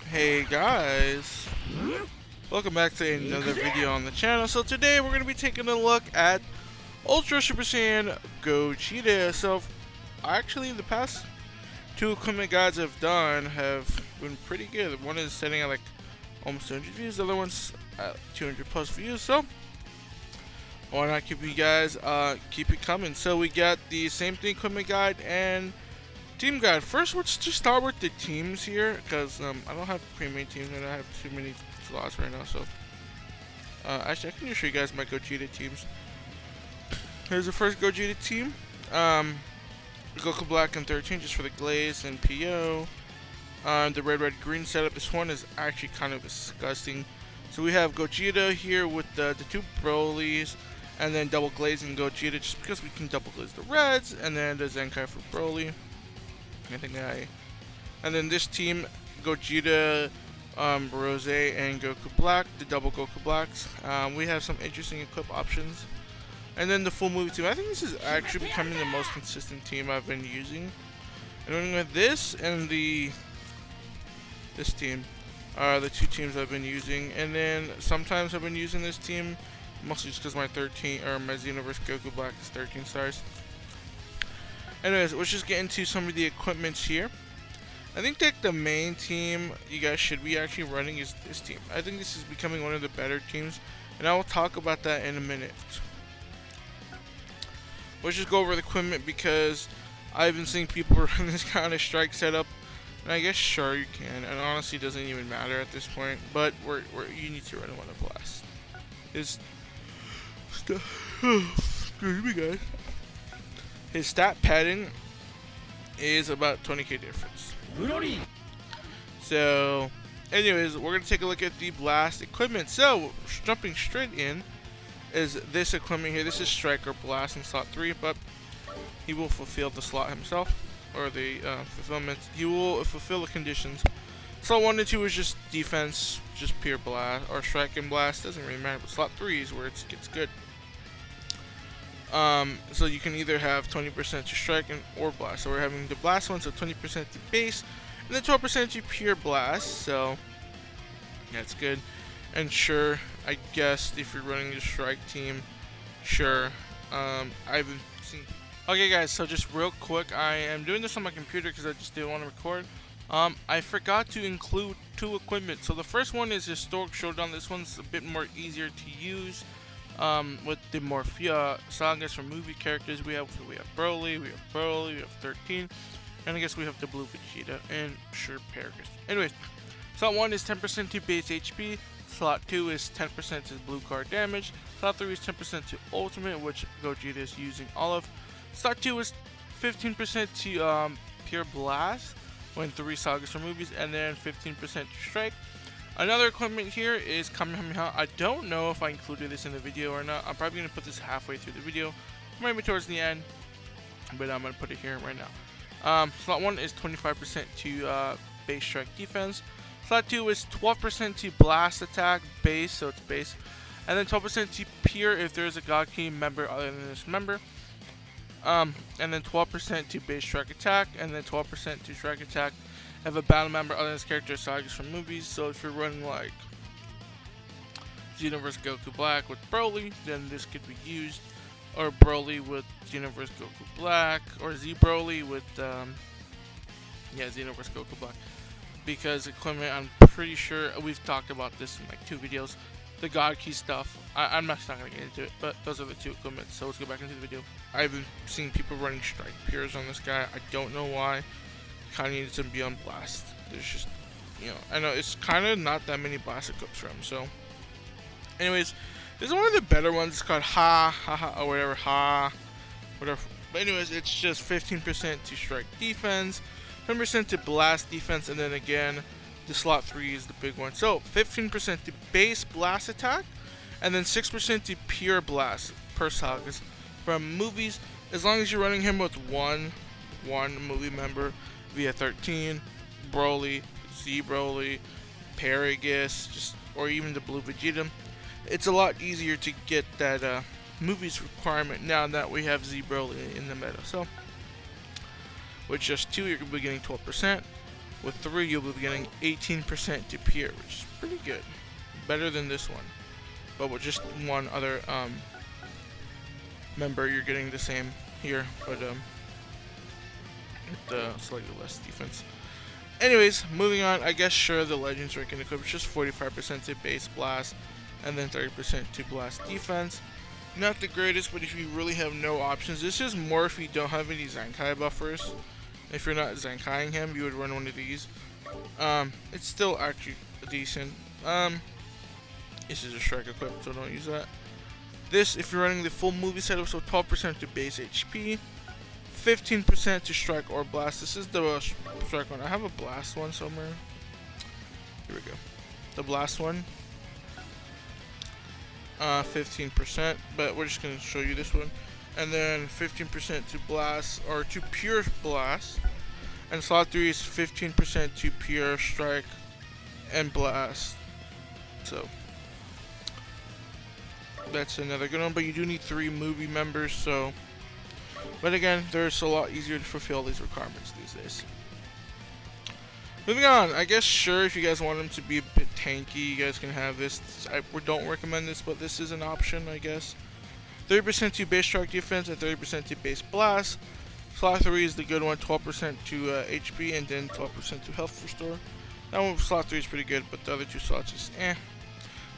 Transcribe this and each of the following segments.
Hey guys, welcome back to another video on the channel. So today we're going to be taking a look at Ultra Super Saiyan Gogeta. So actually the past two equipment guides I've done have been pretty good. One is setting at like almost 200 views, the other one's at 200 plus views. So why not keep you guys keep it coming. So we got the same thing equipment guide and team guide. First, let's just start with the teams here, because I don't have pre-made teams and I have too many slots right now. So actually I can just show you guys my Gogeta teams. Here's the first Gogeta team. Goku Black and 13 just for the glaze and PO. The red green setup. This one is actually kind of disgusting. So we have Gogeta here with the two Brolys, and then double glazing Gogeta just because we can double glaze the reds, and then the Zenkai for Broly. And then this team, Gogeta, Rose, and Goku Black, the double Goku Blacks. We have some interesting equip options. And then the full movie team. I think this is actually becoming the most consistent team I've been using. And with this and this team are the two teams I've been using. And then sometimes I've been using this team mostly just because my Xenoverse Goku Black is 13 stars. Anyways, let's just get into some of the equipments here. I think that the main team you guys should be actually running is this team. I think this is becoming one of the better teams, and I will talk about that in a minute. Let's just go over the equipment because I've been seeing people run this kind of strike setup, and I guess sure you can, and honestly it doesn't even matter at this point, but you need to run one of blast. Excuse me guys. His stat padding is about 20k difference. So, anyways, we're going to take a look at the blast equipment. So, jumping straight in is this equipment here. This is Striker Blast in slot 3, but he will fulfill the slot himself, or the fulfillment. He will fulfill the conditions. Slot 1 and 2 is just defense, just pure blast, or strike and blast. Doesn't really matter, but slot 3 is where it gets good. So you can either have 20% to strike or blast. So we're having the blast one, so 20% to base, and then 12% to pure blast. So that's good. And sure, I guess if you're running the strike team, sure. I've been seeing. Okay, guys. So just real quick, I am doing this on my computer because I just didn't want to record. I forgot to include two equipment. So the first one is Historic Showdown. This one's a bit more easier to use. With the more sagas from movie characters, we have Broly, we have 13, and I guess we have the blue Vegeta, and sure, Paragus. Anyways, slot 1 is 10% to base HP, slot 2 is 10% to blue card damage, slot 3 is 10% to ultimate, which Gogeta is using all of, slot 2 is 15% to pure blast, when 3 sagas from movies, and then 15% to strike. Another equipment here is Kamehameha. I don't know if I included this in the video or not. I'm probably going to put this halfway through the video, maybe towards the end, but I'm going to put it here right now. Slot 1 is 25% to base strike defense. Slot 2 is 12% to blast attack base, so it's base, and then 12% to pure if there is a God Key member other than this member. And then 12% to base strike attack, and then 12% to strike attack. Have a battle member other than this character sagas from movies. So if you're running like Xenoverse Goku Black with Broly, then this could be used, or Broly with Xenoverse Goku Black, or Z Broly with Xenoverse Goku Black. Because equipment, I'm pretty sure we've talked about this in like 2 videos. The God Key stuff. I'm not gonna get into it, but those are the 2 equipment. So let's go back into the video. I've been seeing people running strike pures on this guy. I don't know why. Kind of needs to be on blast. There's just, I know it's kind of not that many blast equips for him. So, anyways, this is one of the better ones. It's called or whatever. But anyways, it's just 15% to strike defense, 10% to blast defense, and then again, the slot 3 is the big one. So 15% to base blast attack, and then 6% to pure blast per sagas from movies. As long as you're running him with one movie member via 13, Broly, Z Broly, Paragus, or even the blue Vegeta, it's a lot easier to get that movies requirement now that we have Z Broly in the meta. So With just 2, you're going to be getting 12%. With 3, you'll be getting 18% to pure, which is pretty good. Better than this one. But with just one other member, you're getting the same here, but with slightly less defense. Anyways, moving on, I guess sure, the Legends rank and equip is just 45% to base blast, and then 30% to blast defense. Not the greatest, but if you really have no options, this is more if you don't have any Zenkai buffers. If you're not Zenkaiing him, you would run one of these. It's still actually decent. This is a strike equip, so don't use that. This, if you're running the full movie setup, so 12% to base HP, 15% to strike or blast. This is the strike one. I have a blast one somewhere. Here we go. The blast one. 15%, but we're just going to show you this one. And then 15% to blast, or to pure blast. And slot 3 is 15% to pure strike and blast. So that's another good one, but you do need 3 movie members, so. But again, there's a lot easier to fulfill these requirements these days. Moving on, I guess sure, if you guys want them to be a bit tanky, you guys can have this. I don't recommend this, but this is an option, I guess. 30% to base strike defense and 30% to base blast. Slot 3 is the good one, 12% to HP and then 12% to health restore. That one, slot 3 is pretty good, but the other 2 slots is eh.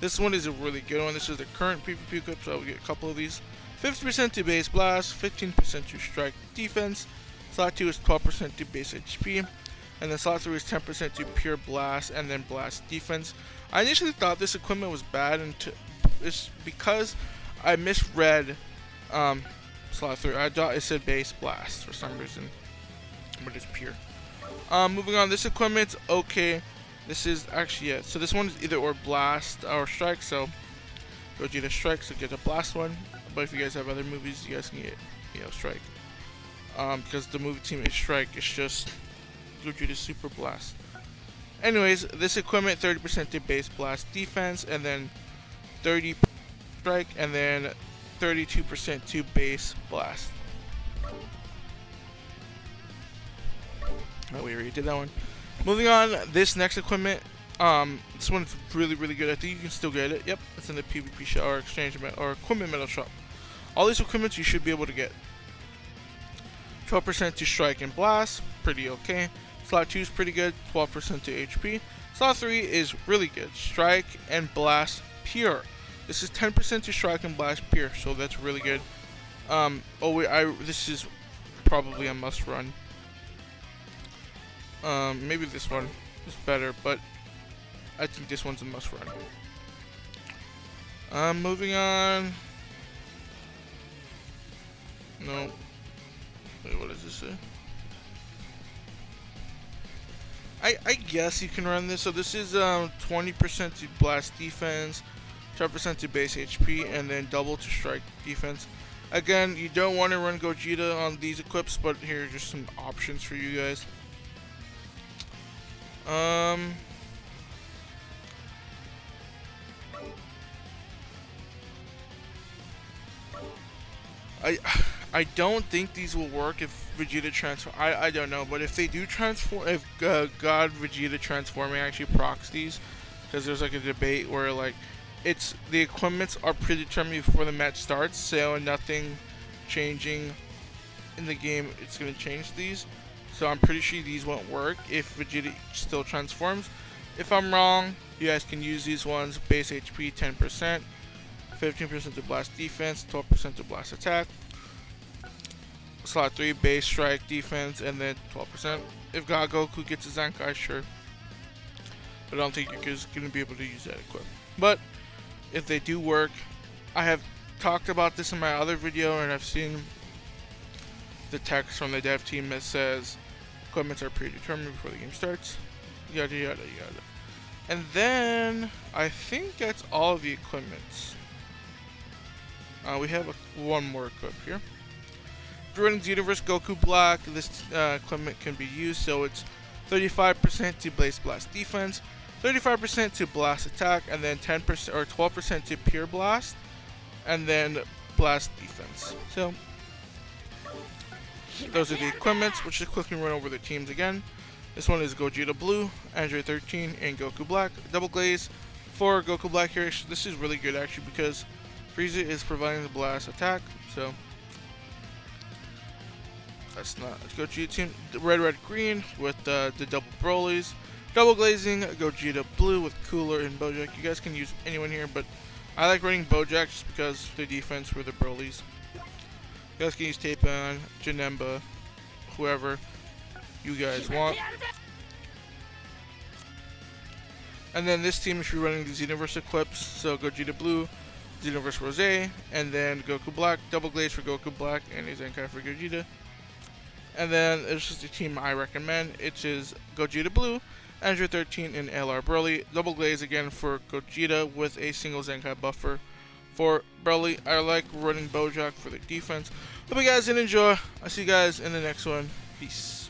This one is a really good one. This is the current PvP equip, so I will get a couple of these. 50% to base blast, 15% to strike defense. Slot 2 is 12% to base HP. And then slot 3 is 10% to pure blast and then blast defense. I initially thought this equipment was bad, and it's because I misread slot 3. I thought it said base blast for some reason, but it's pure. Moving on, this equipment's okay. This is actually, yeah, so this one is either or blast or strike, so Gogeta strike, so get a blast one. But if you guys have other movies, you guys can get, strike. Because the movie team is strike, it's just Gogeta super blast. Anyways, this equipment, 30% to base blast defense, and then 30% strike, and then 32% to base blast. Oh, we already did that one. Moving on, this next equipment, this one's really, really good. I think you can still get it. Yep, it's in the PvP shop or exchange or equipment metal shop. All these equipments you should be able to get. 12% to strike and blast, pretty okay. Slot 2 is pretty good, 12% to HP. Slot 3 is really good, strike and blast pure. This is 10% to strike and blast pure, so that's really good. This is probably a must run. Maybe this one is better, but I think this one's a must run. Moving on. No. Wait, what does this say? I guess you can run this. So this is 20% to blast defense, 12% to base HP, and then double to strike defense. Again, you don't want to run Gogeta on these equips, but here are just some options for you guys. I don't think these will work if Vegeta transform. I don't know, but if they do transform, if God Vegeta transforming actually procs these, because there's like a debate where like the equipments are predetermined before the match starts, so nothing changing in the game it's gonna change these. So I'm pretty sure these won't work if Vegeta still transforms. If I'm wrong, you guys can use these ones. Base HP 10%, 15% to blast defense, 12% to blast attack. Slot 3 base strike defense, and then 12%. If God Goku gets a Zenkai, sure. But I don't think you're just going to be able to use that equip. But if they do work, I have talked about this in my other video, and I've seen the text from the dev team that says equipments are predetermined before the game starts. Yada yada yada. And then I think that's all of the equipments. We have one more equip here. If you're running Xenoverse Goku Black, this equipment can be used. So it's 35% to base blast defense, 35% to blast attack, and then 10% or 12% to pure blast, and then blast defense. So those are the equipments, which just quickly run over the teams again. This one is Gogeta Blue, Android 13, and Goku Black. Double glaze for Goku Black here. This is really good actually because Frieza is providing the blast attack. So that's not Gogeta team. Red, green with the double Broly's. Double glazing Gogeta Blue with Cooler and Bojack. You guys can use anyone here, but I like running Bojack just because the defense for the Broly's. You guys can use Taepon, Janemba, whoever you guys want. And then this team should be running the Xenoverse equips. So Gogeta Blue, Xenoverse Rose, and then Goku Black, double glaze for Goku Black, and a Zenkai for Gogeta. And then it's just a team I recommend. It is Gogeta Blue, Android 13, and LR Broly. Double glaze again for Gogeta with a single Zenkai buffer. For Broly, I like running Bojack for the defense. Hope you guys did enjoy. I'll see you guys in the next one. Peace.